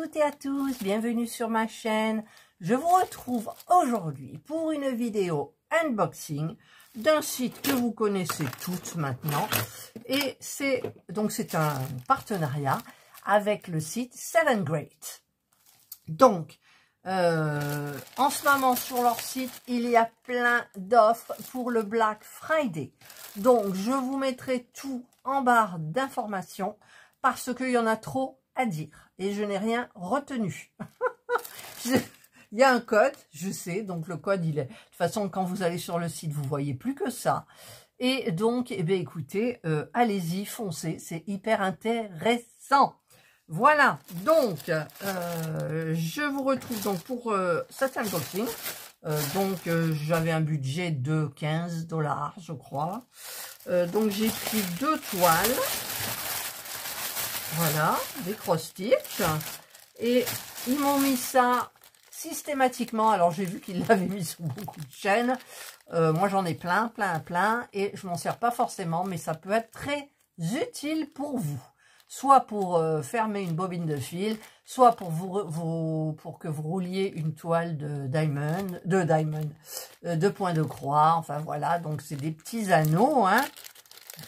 toutes et à tous, bienvenue sur ma chaîne. Je vous retrouve aujourd'hui pour une vidéo unboxing d'un site que vous connaissez toutes maintenant. Et c'est un partenariat avec le site 7Great. Donc, en ce moment sur leur site, il y a plein d'offres pour le Black Friday. Donc, je vous mettrai tout en barre d'informations parce qu'il y en a trop à dire et je n'ai rien retenu. Il y a un code, je sais, donc le code il est... De toute façon, quand vous allez sur le site, vous voyez plus que ça. Et donc, eh bien, écoutez, allez-y, foncez, c'est hyper intéressant. Voilà, donc, je vous retrouve donc pour cet unboxing. J'avais un budget de 15 $, je crois. Donc, j'ai pris 2 toiles. Voilà, des cross-stitch. Et ils m'ont mis ça systématiquement. Alors, j'ai vu qu'ils l'avaient mis sur beaucoup de chaînes. Moi, j'en ai plein. Et je m'en sers pas forcément, mais ça peut être très utile pour vous. Soit pour fermer une bobine de fil, soit pour pour que vous rouliez une toile de points de croix. Enfin, voilà. Donc, c'est des petits anneaux, hein.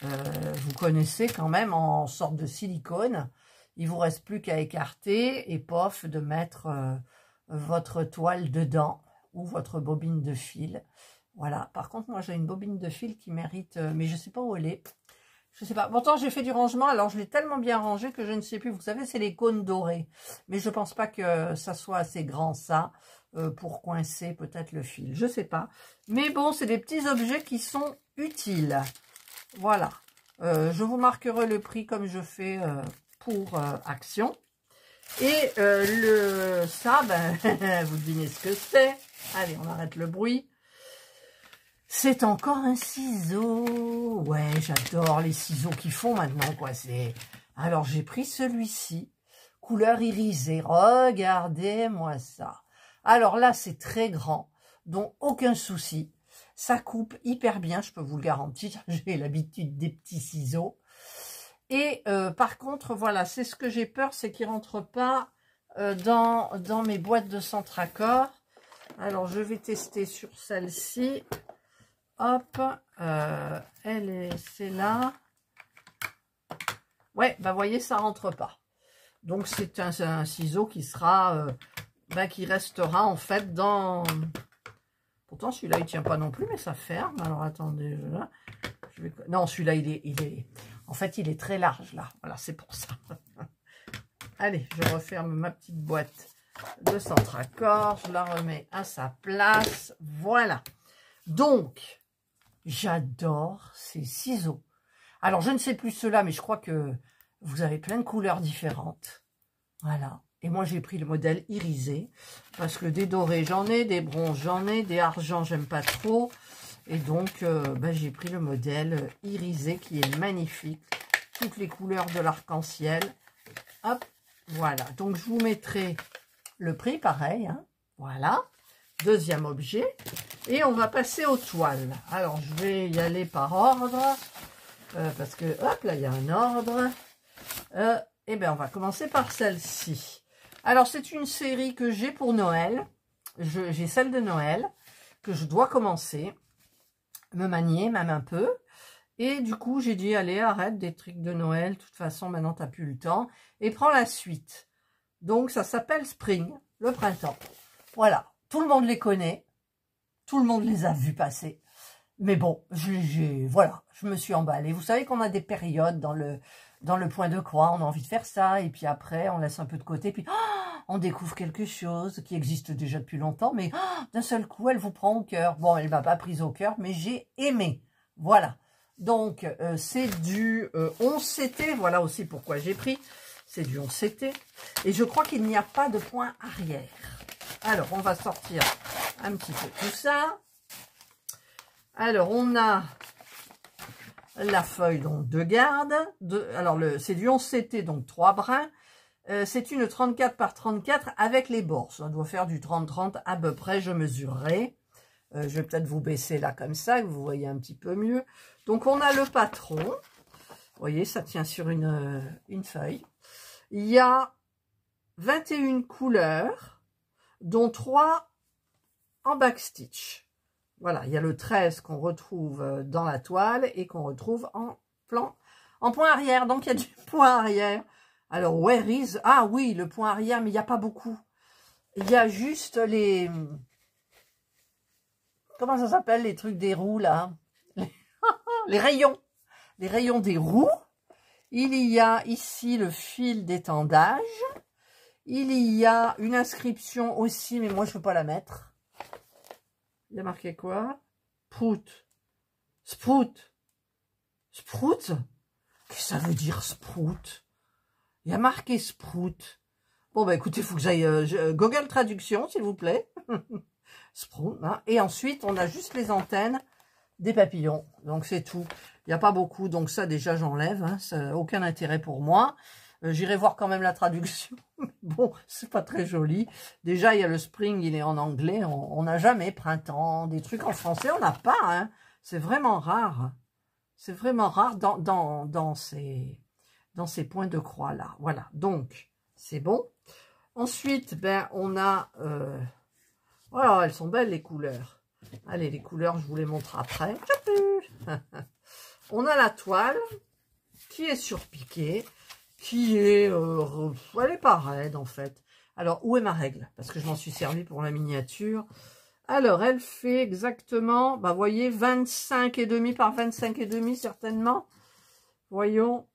Vous connaissez quand même en sorte de silicone. Il vous reste plus qu'à écarter et pof de mettre votre toile dedans ou votre bobine de fil. Voilà. Par contre, moi j'ai une bobine de fil qui mérite, mais je sais pas où elle est. Je sais pas. Pourtant j'ai fait du rangement, alors je l'ai tellement bien rangé que je ne sais plus. Vous savez, c'est les cônes dorés, mais je pense pas que ça soit assez grand ça pour coincer peut-être le fil. Je sais pas. Mais bon, c'est des petits objets qui sont utiles. Voilà, je vous marquerai le prix comme je fais pour Action. Et ça, vous devinez ce que c'est. Allez, on arrête le bruit. C'est encore un ciseau. Ouais, j'adore les ciseaux qu'ils font maintenant, quoi. Alors, j'ai pris celui-ci, couleur irisée. Regardez-moi ça. Alors là, c'est très grand, donc aucun souci. Ça coupe hyper bien, je peux vous le garantir. J'ai l'habitude des petits ciseaux. Et par contre, voilà, c'est ce que j'ai peur, c'est qu'il ne rentre pas dans mes boîtes de centre accord. Alors, je vais tester sur celle-ci. Hop, c'est là. Ouais, vous voyez, ça rentre pas. Donc, c'est un ciseau qui sera, qui restera en fait dans... Pourtant, celui-là, il tient pas non plus, mais ça ferme. Alors, attendez, non, celui-là, en fait, il est très large, là. Voilà, c'est pour ça. Allez, je referme ma petite boîte de centre accord. Je la remets à sa place. Voilà. Donc, j'adore ces ciseaux. Alors, je ne sais plus ceux-là, mais je crois que vous avez plein de couleurs différentes. Voilà. Et moi, j'ai pris le modèle irisé, parce que des dorés, j'en ai, des bronzes, j'en ai, des argents, j'aime pas trop. Et donc, j'ai pris le modèle irisé, qui est magnifique. Toutes les couleurs de l'arc-en-ciel. Hop, voilà. Donc, je vous mettrai le prix, pareil. Hein. Voilà. Deuxième objet. Et on va passer aux toiles. Alors, je vais y aller par ordre, parce que, hop, là, il y a un ordre. Eh bien, on va commencer par celle-ci. Alors, c'est une série que j'ai pour Noël. J'ai celle de Noël que je dois commencer, me manier même un peu. Et du coup, j'ai dit, allez, arrête des trucs de Noël. De toute façon, maintenant, tu n'as plus le temps. Et prends la suite. Donc, ça s'appelle Spring, le printemps. Voilà, tout le monde les connaît. Tout le monde les a vus passer. Mais bon, voilà, je me suis emballée. Vous savez qu'on a des périodes dans le point de croix, on a envie de faire ça, et puis après, on laisse un peu de côté, puis on découvre quelque chose qui existe déjà depuis longtemps, mais d'un seul coup, elle vous prend au cœur. Bon, elle ne m'a pas prise au cœur, mais j'ai aimé. Voilà. Donc, c'est du 11 CT, voilà aussi pourquoi j'ai pris. C'est du 11 CT. Et je crois qu'il n'y a pas de point arrière. Alors, on va sortir un petit peu tout ça. Alors, on a la feuille donc de garde. Alors, c'est du 11 CT, donc 3 brins. C'est une 34 par 34 avec les bords. Ça doit faire du 30-30 à peu près, je mesurerai. Je vais peut-être vous baisser là comme ça, que vous voyez un petit peu mieux. Donc, on a le patron. Vous voyez, ça tient sur une feuille. Il y a 21 couleurs, dont 3 en backstitch. Voilà, il y a le 13 qu'on retrouve dans la toile et qu'on retrouve en point arrière. Donc, il y a du point arrière. Alors, where is... Ah oui, le point arrière, mais il n'y a pas beaucoup. Il y a juste les... Comment ça s'appelle, les trucs des roues, là? Les rayons. Les rayons des roues. Il y a ici le fil d'étendage. Il y a une inscription aussi, mais moi, je ne veux pas la mettre. Il y a marqué quoi? Sprout. Sprout. Sprout? Qu'est-ce que ça veut dire, sprout? Il y a marqué sprout. Bon, bah écoutez, il faut que j'aille Google Traduction, s'il vous plaît. Sprout, hein. Et ensuite, on a juste les antennes des papillons. Donc, c'est tout. Il n'y a pas beaucoup, donc ça, déjà, j'enlève. Hein. Ça n'a aucun intérêt pour moi. J'irai voir quand même la traduction. Bon, c'est pas très joli. Déjà, il y a le spring, il est en anglais. On n'a jamais printemps. Des trucs en français, on n'a pas. Hein. C'est vraiment rare. C'est vraiment rare dans ces points de croix-là. Voilà, donc, c'est bon. Ensuite, ben, on a... voilà, elles sont belles, les couleurs. Allez, les couleurs, je vous les montre après. On a la toile qui est surpiquée, qui est... elle est pas raide, en fait. Alors, où est ma règle? Parce que je m'en suis servi pour la miniature. Alors, elle fait exactement, bah, voyez, 25,5 par 25,5 certainement. Voyons,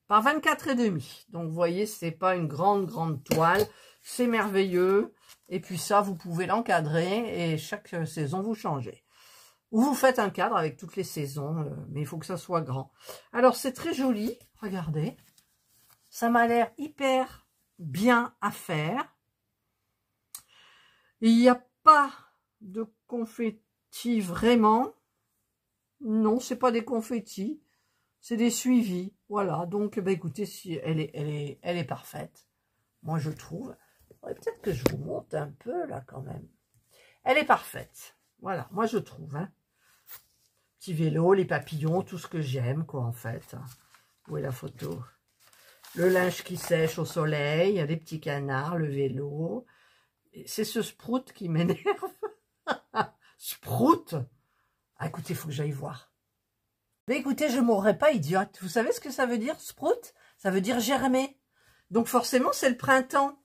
par 24,5. Donc, vous voyez, c'est pas une grande toile. C'est merveilleux. Et puis ça, vous pouvez l'encadrer et chaque saison, vous changez. Ou vous faites un cadre avec toutes les saisons, mais il faut que ça soit grand. Alors, c'est très joli. Regardez. Ça m'a l'air hyper bien à faire. Il n'y a pas de confettis vraiment. Non, c'est pas des confettis. C'est des suivis. Voilà. Donc, bah, écoutez, si elle est parfaite. Moi, je trouve. Peut-être que je vous monte un peu, là, quand même. Elle est parfaite. Voilà. Moi, je trouve. Hein. Petit vélo, les papillons, tout ce que j'aime, quoi, en fait. Où est la photo? Le linge qui sèche au soleil, les petits canards, le vélo. C'est ce sprout qui m'énerve. Sprout. Ah, écoutez, il faut que j'aille voir. Mais écoutez, je ne mourrai pas idiote. Vous savez ce que ça veut dire, sprout? Ça veut dire germer. Donc forcément, c'est le printemps.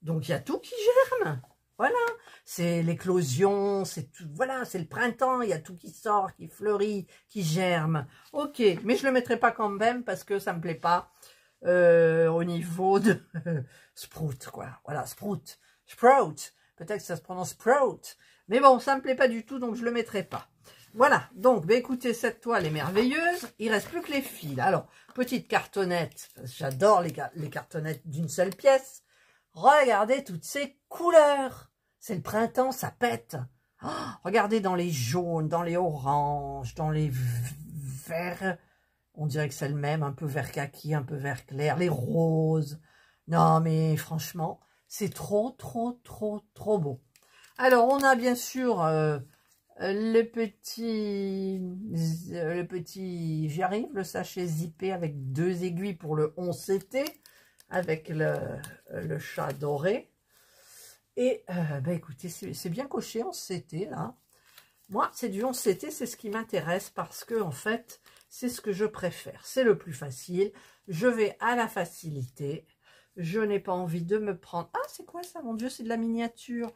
Donc il y a tout qui germe. Voilà. C'est l'éclosion, c'est tout. Voilà, c'est le printemps. Il y a tout qui sort, qui fleurit, qui germe. Ok, mais je ne le mettrai pas quand même parce que ça ne me plaît pas au niveau de sprout, quoi. Voilà, sprout. Sprout. Peut-être que ça se prononce sprout. Mais bon, ça ne me plaît pas du tout, donc je ne le mettrai pas. Voilà, donc, bah, écoutez, cette toile est merveilleuse. Il ne reste plus que les fils. Alors, petite cartonnette. J'adore les cartonnettes d'une seule pièce. Regardez toutes ces couleurs. C'est le printemps, ça pète. Oh, regardez dans les jaunes, dans les oranges, dans les verts. On dirait que c'est le même, un peu vert kaki, un peu vert clair. Les roses. Non, mais franchement, c'est trop beau. Alors, on a bien sûr le petit, j'y arrive, le sachet zippé avec 2 aiguilles pour le 11 CT, avec le chat doré. Et, bah, écoutez, c'est bien coché 11 CT, là. Moi, c'est du 11 CT, c'est ce qui m'intéresse parce que, en fait, c'est ce que je préfère. C'est le plus facile. Je vais à la facilité. Je n'ai pas envie de me prendre... Ah, c'est quoi ça, mon Dieu? C'est de la miniature.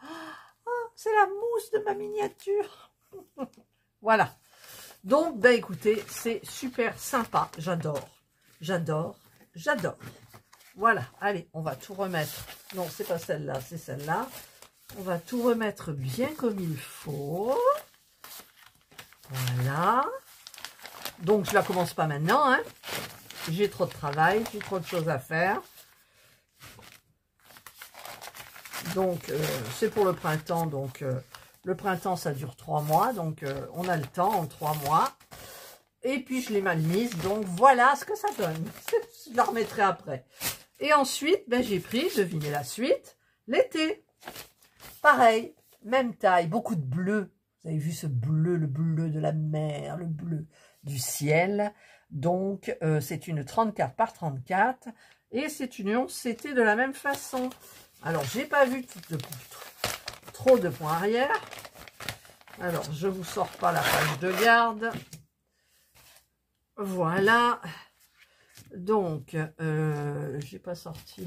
Oh, c'est la mousse de ma miniature. Voilà. Donc, ben écoutez, c'est super sympa. J'adore. J'adore. J'adore. Voilà. Allez, on va tout remettre. Non, c'est pas celle-là, c'est celle-là. On va tout remettre bien comme il faut. Voilà. Donc, je la commence pas maintenant. Hein. J'ai trop de travail, j'ai trop de choses à faire. Donc, c'est pour le printemps. Donc, le printemps, ça dure 3 mois. Donc, on a le temps en 3 mois. Et puis, je l'ai mal mise. Donc, voilà ce que ça donne. Je la remettrai après. Et ensuite, ben, j'ai pris, devinez la suite, l'été. Pareil, même taille, beaucoup de bleu. Vous avez vu ce bleu, le bleu de la mer, le bleu du ciel. Donc, c'est une 34 par 34. Et c'est une 11 CT de la même façon. Alors, j'ai pas vu trop de points arrière. Alors, je vous sors pas la page de garde. Voilà. Donc, j'ai pas sorti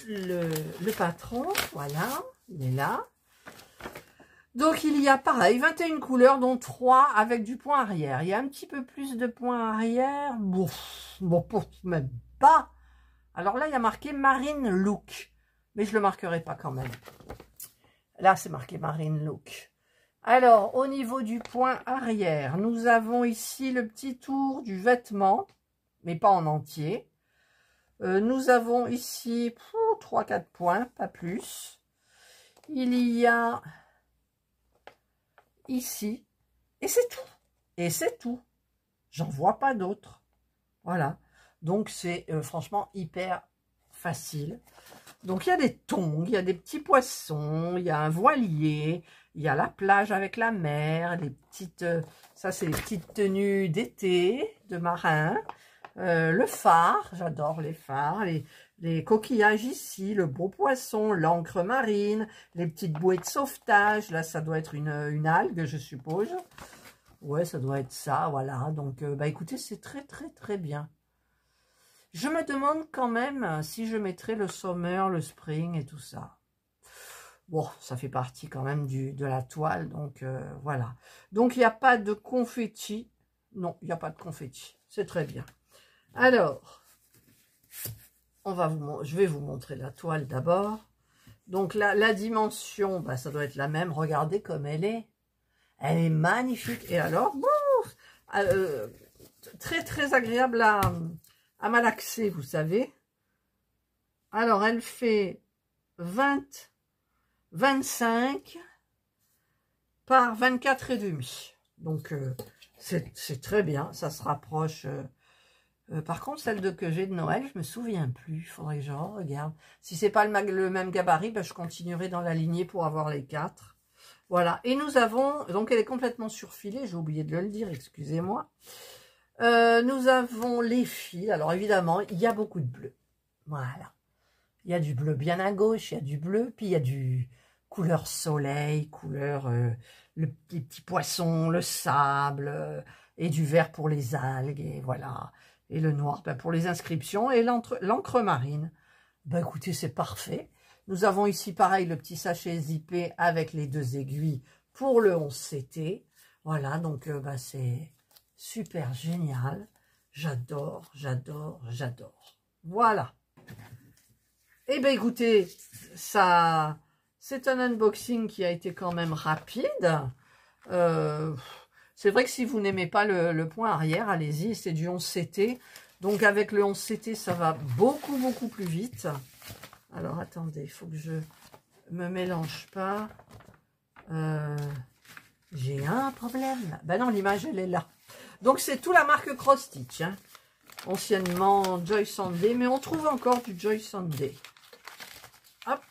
le patron. Voilà, il est là. Donc, il y a pareil, 21 couleurs, dont 3 avec du point arrière. Il y a un petit peu plus de points arrière. Bon, même pas. Alors là, il y a marqué Marine Look. Mais je le marquerai pas quand même. Là, c'est marqué Marine Look. Alors, au niveau du point arrière, nous avons ici le petit tour du vêtement, mais pas en entier. Nous avons ici 3-4 points, pas plus. Il y a ici, et c'est tout. Et c'est tout. J'en vois pas d'autres. Voilà. Donc, c'est franchement hyper facile. Donc, il y a des tongs, il y a des petits poissons, il y a un voilier, il y a la plage avec la mer, les petites, ça c'est les petites tenues d'été, de marin, le phare, j'adore les phares, les coquillages ici, le beau poisson, l'encre marine, les petites bouées de sauvetage, là ça doit être une algue je suppose, ouais ça doit être ça, voilà, donc bah écoutez c'est très bien. Je me demande quand même si je mettrai le summer, le spring et tout ça. Bon, ça fait partie quand même de la toile, donc voilà. Donc, il n'y a pas de confetti. Non, il n'y a pas de confetti. C'est très bien. Alors, je vais vous montrer la toile d'abord. Donc, la dimension, bah, ça doit être la même. Regardez comme elle est. Elle est magnifique. Et alors, très agréable à malaxer, vous savez. Alors, elle fait 25 par 24 et demi. Donc, c'est très bien. Ça se rapproche. Par contre, celle que j'ai de Noël, je me souviens plus. Il faudrait que je regarde. Si c'est pas le même gabarit, ben, je continuerai dans la lignée pour avoir les 4. Voilà. Et nous avons... Donc, elle est complètement surfilée. J'ai oublié de le dire. Excusez-moi. Nous avons les fils. Alors évidemment, il y a beaucoup de bleu. Voilà. Il y a du bleu bien à gauche, il y a du bleu, puis il y a du couleur soleil, couleur les petits poissons, le sable, et du vert pour les algues, et voilà. Et le noir ben, pour les inscriptions, et l'encre marine. Ben écoutez, c'est parfait. Nous avons ici pareil le petit sachet zippé avec les 2 aiguilles pour le 11 CT. Voilà, donc ben, c'est... super génial, j'adore. Voilà. Eh bien écoutez, ça, c'est un unboxing qui a été quand même rapide. C'est vrai que si vous n'aimez pas le point arrière, allez-y, c'est du 11 CT. Donc avec le 11 CT, ça va beaucoup plus vite. Alors attendez, il faut que je me mélange pas. J'ai un problème. Ben non, l'image elle est là. Donc, c'est tout la marque Cross Stitch. Hein. Anciennement Joy Sunday. Mais on trouve encore du Joy Sunday. Hop.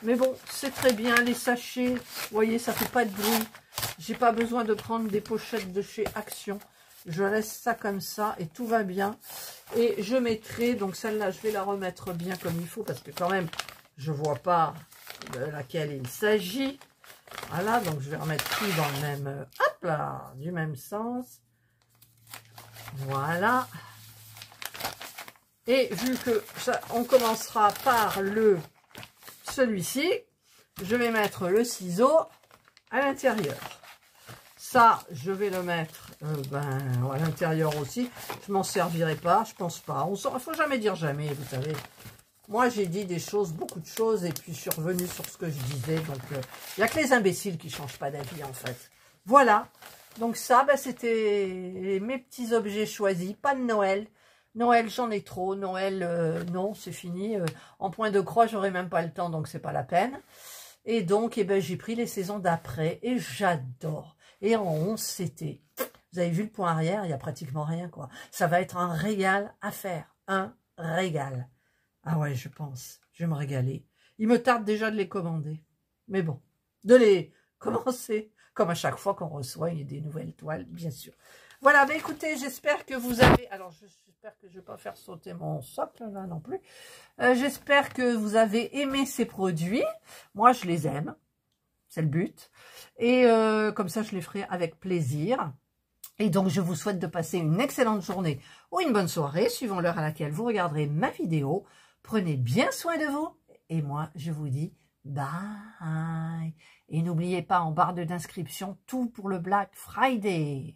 Mais bon, c'est très bien. Les sachets, vous voyez, ça fait pas de bruit. J'ai pas besoin de prendre des pochettes de chez Action. Je laisse ça comme ça et tout va bien. Et je mettrai, donc celle-là, je vais la remettre bien comme il faut. Parce que quand même, je vois pas de laquelle il s'agit. Voilà, donc je vais remettre tout dans le même... hop là, du même sens. Voilà. Et vu que ça, on commencera par celui-ci, je vais mettre le ciseau à l'intérieur. Ça, je vais le mettre à l'intérieur aussi. Je m'en servirai pas, je pense pas. Il ne faut jamais dire jamais, vous savez. Moi, j'ai dit des choses, beaucoup de choses, et puis je suis revenue sur ce que je disais. Donc, il n'y a que les imbéciles qui ne changent pas d'avis, en fait. Voilà. Donc ça, ben, c'était mes petits objets choisis. Pas de Noël. Noël, j'en ai trop. Noël, non, c'est fini. En point de croix, j'aurai même pas le temps, donc c'est pas la peine. Et donc, eh ben, j'ai pris les saisons d'après et j'adore. Et en 11, c'était... Vous avez vu le point arrière, il n'y a pratiquement rien, quoi. Ça va être un régal à faire. Un régal. Ah ouais, je pense. Je vais me régaler. Il me tarde déjà de les commander. Mais bon, de les commencer. Comme à chaque fois qu'on reçoit des nouvelles toiles, bien sûr. Voilà, mais écoutez, j'espère que vous avez... Alors, j'espère que je ne vais pas faire sauter mon socle, là, non plus. J'espère que vous avez aimé ces produits. Moi, je les aime. C'est le but. Et comme ça, je les ferai avec plaisir. Et donc, je vous souhaite de passer une excellente journée ou une bonne soirée, suivant l'heure à laquelle vous regarderez ma vidéo. Prenez bien soin de vous. Et moi, je vous dis bye. Et n'oubliez pas, en barre d'inscription, tout pour le Black Friday.